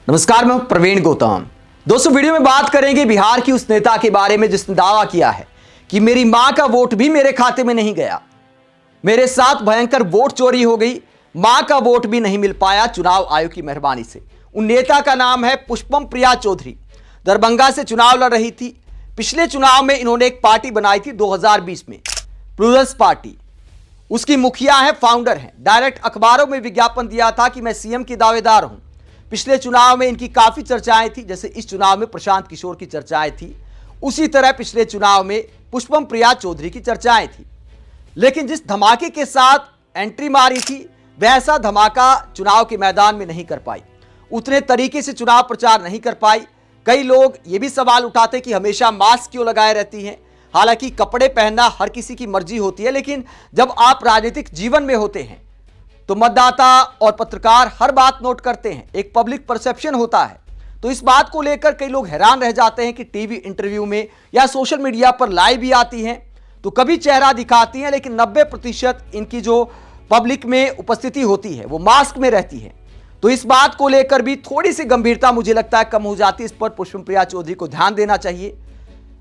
नमस्कार, मैं प्रवीण गौतम। दोस्तों, वीडियो में बात करेंगे बिहार की उस नेता के बारे में जिसने दावा किया है कि मेरी मां का वोट भी मेरे खाते में नहीं गया, मेरे साथ भयंकर वोट चोरी हो गई, मां का वोट भी नहीं मिल पाया चुनाव आयोग की मेहरबानी से। उन नेता का नाम है पुष्पम प्रिया चौधरी। दरभंगा से चुनाव लड़ रही थी। पिछले चुनाव में इन्होंने एक पार्टी बनाई थी 2020 में, प्लूरल्स पार्टी। उसकी मुखिया है, फाउंडर है। डायरेक्ट अखबारों में विज्ञापन दिया था कि मैं सीएम की दावेदार हूं। पिछले चुनाव में इनकी काफी चर्चाएं थी, जैसे इस चुनाव में प्रशांत किशोर की चर्चाएं थी, उसी तरह पिछले चुनाव में पुष्पम प्रिया चौधरी की चर्चाएं थी। लेकिन जिस धमाके के साथ एंट्री मारी थी, वैसा धमाका चुनाव के मैदान में नहीं कर पाई, उतने तरीके से चुनाव प्रचार नहीं कर पाई। कई लोग ये भी सवाल उठाते कि हमेशा मास्क क्यों लगाए रहती हैं। हालांकि कपड़े पहनना हर किसी की मर्जी होती है, लेकिन जब आप राजनीतिक जीवन में होते हैं तो मतदाता और पत्रकार हर बात नोट करते हैं, एक पब्लिक परसेप्शन होता है। तो इस बात को लेकर कई लोग हैरान रह जाते हैं कि टीवी इंटरव्यू में या सोशल मीडिया पर लाइव भी आती हैं तो कभी चेहरा दिखाती हैं, लेकिन 90% इनकी जो पब्लिक में उपस्थिति होती है वो मास्क में रहती है। तो इस बात को लेकर भी थोड़ी सी गंभीरता मुझे लगता है कम हो जाती है। इस पर पुष्पम प्रिया चौधरी को ध्यान देना चाहिए।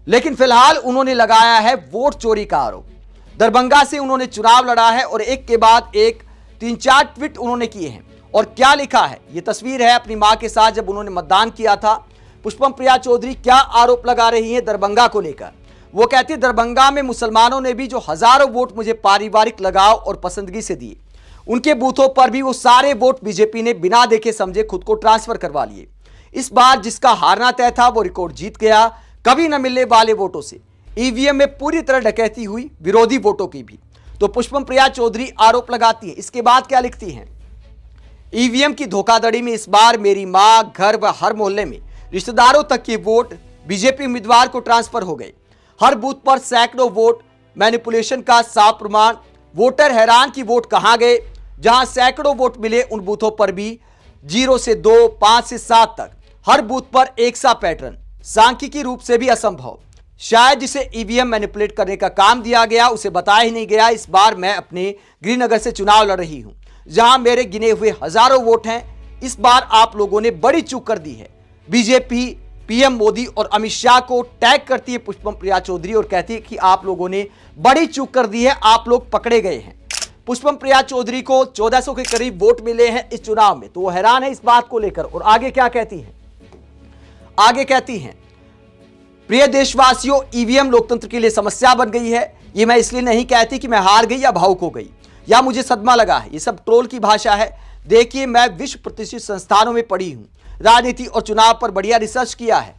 लेकिन फिलहाल उन्होंने लगाया है वोट चोरी का आरोप। दरभंगा से उन्होंने चुनाव लड़ा है और एक के बाद एक 3-4 ट्वीट उन्होंने किए हैं। और क्या लिखा है, ये तस्वीर है अपनी मां के साथ जब उन्होंने मतदान किया था। पुष्पम प्रिया चौधरी क्या आरोप लगा रही हैं दरभंगा को लेकर। वो कहती है, दरभंगा में मुसलमानों ने भी जो हजारों वोट मुझे पारिवारिक लगाव और पसंदगी से दिए, उनके बूथों पर भी वो सारे वोट बीजेपी ने बिना देखे समझे खुद को ट्रांसफर करवा लिए। इस बार जिसका हारना तय था वो रिकॉर्ड जीत गया, कभी न मिलने वाले वोटों से। ईवीएम में पूरी तरह डकैती हुई, विरोधी वोटों की भी। तो पुष्पम प्रिया चौधरी आरोप लगाती है। इसके बाद क्या लिखती हैं, ईवीएम की धोखाधड़ी में इस बार मेरी मां, घर व हर मोहल्ले में रिश्तेदारों तक के वोट बीजेपी उम्मीदवार को ट्रांसफर हो गए। हर बूथ पर सैकड़ों वोट मैनिपुलेशन का साफ प्रमाण। वोटर हैरान कि वोट कहां गए। जहां सैकड़ों वोट मिले उन बूथों पर भी 0 से 2, 5 से 7 तक हर बूथ पर एक सा पैटर्न, सांख्यिकी रूप से भी असंभव। शायद जिसे ईवीएम मैनिपुलेट करने का काम दिया गया उसे बताया ही नहीं गया। इस बार मैं अपने गृहनगर से चुनाव लड़ रही हूं, जहां मेरे गिने हुए हजारों वोट हैं। इस बार आप लोगों ने बड़ी चूक कर दी है। बीजेपी, पीएम मोदी और अमित शाह को टैग करती है पुष्पम प्रिया चौधरी और कहती है कि आप लोगों ने बड़ी चूक कर दी है, आप लोग पकड़े गए हैं। पुष्पम प्रिया चौधरी को 1400 के करीब वोट मिले हैं इस चुनाव में, तो वो हैरान है इस बात को लेकर। और आगे क्या कहती हैं, आगे कहती हैं, प्रिय देशवासियों, ईवीएम लोकतंत्र के लिए समस्या बन गई है। ये मैं इसलिए नहीं कहती कि मैं हार गई या भावुक हो गई या मुझे सदमा लगा है। ये सब ट्रोल की भाषा है। देखिए, मैं विश्व प्रतिष्ठित संस्थानों में पढ़ी हूं, राजनीति और चुनाव पर बढ़िया रिसर्च किया है,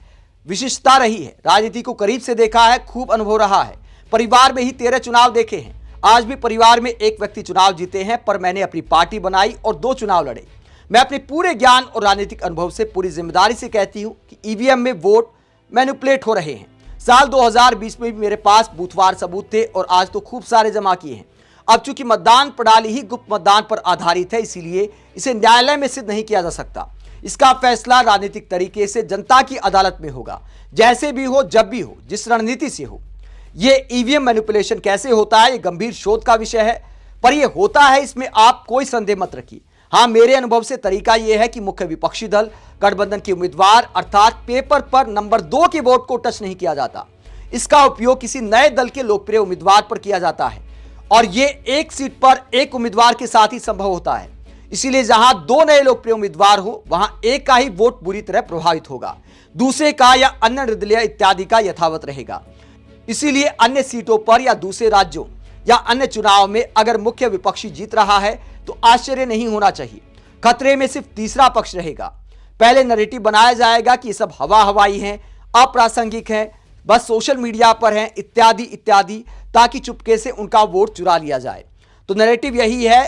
विशिष्टता रही है, राजनीति को करीब से देखा है, खूब अनुभव रहा है। परिवार में ही 13 चुनाव देखे हैं। आज भी परिवार में एक व्यक्ति चुनाव जीते हैं, पर मैंने अपनी पार्टी बनाई और 2 चुनाव लड़े। मैं अपने पूरे ज्ञान और राजनीतिक अनुभव से पूरी जिम्मेदारी से कहती हूं कि ईवीएम में वोट मैनिपुलेट हो रहे हैं। साल 2020 में भी मेरे पास बूथवार सबूत थे और आज तो खूब सारे जमा किए हैं। अब चूंकि मतदान प्रणाली ही गुप्त मतदान पर आधारित है, इसीलिए इसे न्यायालय में सिद्ध नहीं किया जा सकता। इसका फैसला राजनीतिक तरीके से जनता की अदालत में होगा, जैसे भी हो, जब भी हो, जिस रणनीति से हो। यह ईवीएम मैनिपुलेशन कैसे होता है, यह गंभीर शोध का विषय है, पर यह होता है, इसमें आप कोई संदेह मत रखिए। हाँ, मेरे अनुभव से तरीका यह है कि मुख्य विपक्षी दल गठबंधन के उम्मीदवार अर्थात पेपर पर नंबर 2 के वोट को टच नहीं किया जाता। इसका उपयोग किसी नए दल के लोकप्रिय उम्मीदवार पर किया जाता है और यह एक सीट पर एक उम्मीदवार के साथ ही संभव होता है। इसीलिए जहां 2 नए लोकप्रिय उम्मीदवार हो, वहां एक का ही वोट बुरी तरह प्रभावित होगा, दूसरे का या अन्य निर्दलीय इत्यादि का यथावत रहेगा। इसीलिए अन्य सीटों पर या दूसरे राज्यों या अन्य चुनाव में अगर मुख्य विपक्षी जीत रहा है तो आश्चर्य नहीं होना चाहिए। खतरे में सिर्फ तीसरा पक्ष रहेगा। पहले नैरेटिव बनाया जाएगा कि ये सब हवा हवाई हैं, अप्रासंगिक हैं, बस सोशल मीडिया पर हैं, इत्यादि इत्यादि, ताकि चुपके से उनका वोट चुरा लिया जाए। तो नैरेटिव यही है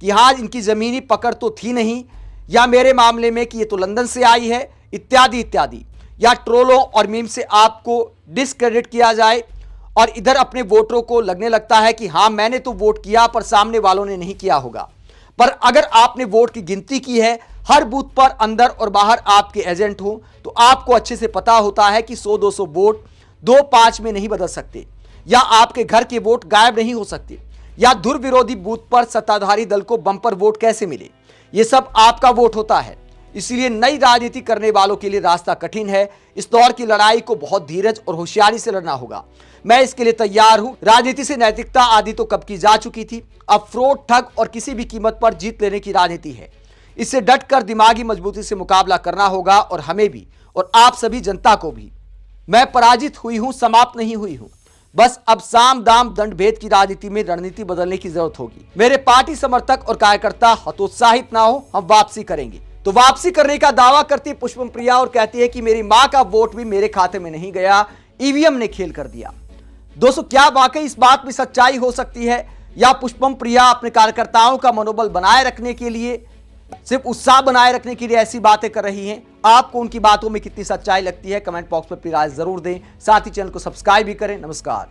कि हाँ, इनकी जमीनी पकड़ तो थी नहीं, या मेरे मामले में कि ये तो लंदन से आई है, इत्यादि इत्यादि, या ट्रोलों और मीम से आपको डिस्क्रेडिट किया जाए और इधर अपने वोटरों को लगने लगता है कि हाँ, मैंने तो वोट किया पर सामने वालों ने नहीं किया होगा। पर अगर आपने वोट की गिनती की है, हर बूथ पर अंदर और बाहर आपके एजेंट हो, तो आपको अच्छे से पता होता है कि 100-200 वोट 2-5 में नहीं बदल सकते, या आपके घर के वोट गायब नहीं हो सकते, या धुर विरोधी बूथ पर सत्ताधारी दल को बम्पर वोट कैसे मिले। ये सब आपका वोट होता है। इसलिए नई राजनीति करने वालों के लिए रास्ता कठिन है। इस दौर की लड़ाई को बहुत धीरज और होशियारी से लड़ना होगा। मैं इसके लिए तैयार हूं। राजनीति से नैतिकता आदि तो कब की जा चुकी थी। अब फ्रॉड, ठग और किसी भी कीमत पर जीत लेने की राजनीति है। इससे डटकर दिमागी मजबूती से मुकाबला करना होगा, और हमें भी और आप सभी जनता को भी। मैं पराजित हुई हूं, समाप्त नहीं हुई हूं। बस अब साम दाम दंड भेद की राजनीति में रणनीति बदलने की जरूरत होगी। मेरे पार्टी समर्थक और कार्यकर्ता हतोत्साहित ना हो, हम वापसी करेंगे। तो वापसी करने का दावा करती पुष्पम प्रिया और कहती है कि मेरी मां का वोट भी मेरे खाते में नहीं गया, ईवीएम ने खेल कर दिया। दोस्तों, क्या वाकई इस बात में सच्चाई हो सकती है, या पुष्पम प्रिया अपने कार्यकर्ताओं का मनोबल बनाए रखने के लिए, सिर्फ उत्साह बनाए रखने के लिए ऐसी बातें कर रही हैं? आपको उनकी बातों में कितनी सच्चाई लगती है, कमेंट बॉक्स में अपनी राय जरूर दें। साथ ही चैनल को सब्सक्राइब भी करें। नमस्कार।